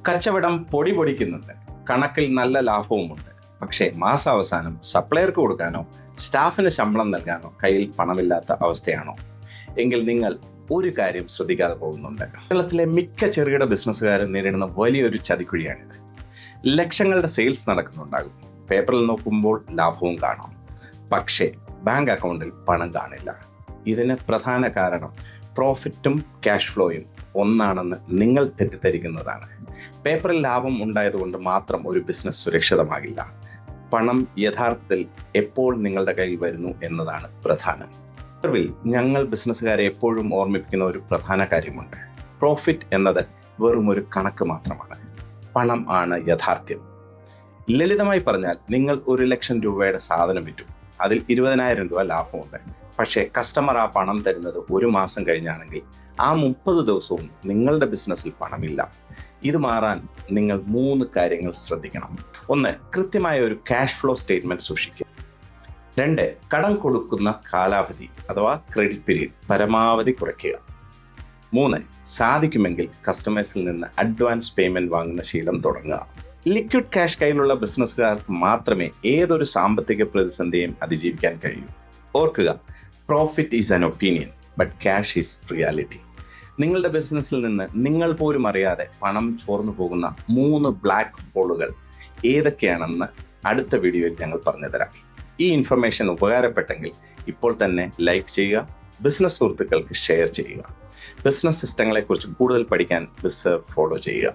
കച്ചവടം പൊടി പൊടിക്കുന്നുണ്ട്, കണക്കിൽ നല്ല ലാഭവുമുണ്ട്. പക്ഷേ മാസാവസാനം സപ്ലയർക്ക് കൊടുക്കാനോ സ്റ്റാഫിന് ശമ്പളം നൽകാനോ കയ്യിൽ പണമില്ലാത്ത അവസ്ഥയാണോ? എങ്കിൽ നിങ്ങൾ ഒരു കാര്യം ശ്രദ്ധിക്കാതെ പോകുന്നുണ്ട്. കേരളത്തിലെ മിക്ക ചെറുകിട ബിസിനസ്സുകാരും നേരിടുന്ന വലിയൊരു ചതിക്കുഴിയാണിത്. ലക്ഷങ്ങളുടെ സെയിൽസ് നടക്കുന്നുണ്ടാകും, പേപ്പറിൽ നോക്കുമ്പോൾ ലാഭവും കാണാം, പക്ഷേ ബാങ്ക് അക്കൗണ്ടിൽ പണം കാണില്ല. ഇതിന് പ്രധാന കാരണം പ്രോഫിറ്റും ക്യാഷ് ഫ്ലോയും ഒന്നാണെന്ന് നിങ്ങൾ തെറ്റിദ്ധരിക്കുന്നതാണ്. പേപ്പറിൽ ലാഭം ഉണ്ടായതുകൊണ്ട് മാത്രം ഒരു ബിസിനസ് സുരക്ഷിതമാകില്ല. പണം യഥാർത്ഥത്തിൽ എപ്പോൾ നിങ്ങളുടെ കയ്യിൽ വരുന്നു എന്നതാണ് പ്രധാനം. ഞങ്ങൾ ബിസിനസ്സുകാരെ എപ്പോഴും ഓർമ്മിപ്പിക്കുന്ന ഒരു പ്രധാന കാര്യമുണ്ട്. പ്രോഫിറ്റ് എന്നത് വെറും ഒരു കണക്ക് മാത്രമാണ്, പണം ആണ് യാഥാർത്ഥ്യം. ലളിതമായി പറഞ്ഞാൽ, നിങ്ങൾ 1,00,000 രൂപയുടെ സാധനം വിറ്റു, അതിൽ 20,000 രൂപ ലാഭമുണ്ട്. പക്ഷേ കസ്റ്റമർ ആ പണം തരുന്നത് ഒരു മാസം കഴിഞ്ഞാണെങ്കിൽ ആ 30 ദിവസവും നിങ്ങളുടെ ബിസിനസ്സിൽ പണമില്ല. ഇത് മാറാൻ നിങ്ങൾ 3 കാര്യങ്ങൾ ശ്രദ്ധിക്കണം. 1. കൃത്യമായ ഒരു ക്യാഷ് ഫ്ലോ സ്റ്റേറ്റ്മെന്റ് സൂക്ഷിക്കുക. 2. കടം കൊടുക്കുന്ന കാലാവധി അഥവാ ക്രെഡിറ്റ് പീരീഡ് പരമാവധി കുറയ്ക്കുക. 3. സാധിക്കുമെങ്കിൽ കസ്റ്റമേഴ്സിൽ നിന്ന് അഡ്വാൻസ് പേയ്മെന്റ് വാങ്ങുന്ന ശീലം തുടങ്ങുക. ലിക്വിഡ് ക്യാഷ് കയ്യിലുള്ള ബിസിനസ്സുകാർക്ക് മാത്രമേ ഏതൊരു സാമ്പത്തിക പ്രതിസന്ധിയും അതിജീവിക്കാൻ കഴിയൂ. ഓർക്കുക, profit is an opinion, but cash is reality. നിങ്ങളുടെ ബിസിനസ്സിൽ നിന്ന് നിങ്ങൾ പോലും അറിയാതെ പണം ചോർന്നു പോകുന്ന 3 ബ്ലാക്ക് ഹോളുകൾ ഏതൊക്കെയാണെന്ന് അടുത്ത വീഡിയോയിൽ ഞങ്ങൾ പറഞ്ഞു തരാം. ഈ ഇൻഫർമേഷൻ ഉപകാരപ്പെട്ടെങ്കിൽ ഇപ്പോൾ തന്നെ ലൈക്ക് ചെയ്യുക, ബിസിനസ് സുഹൃത്തുക്കൾക്ക് ഷെയർ ചെയ്യുക. ബിസിനസ് സിസ്റ്റങ്ങളെക്കുറിച്ച് കൂടുതൽ പഠിക്കാൻ ബിസർവ് ഫോളോ ചെയ്യുക.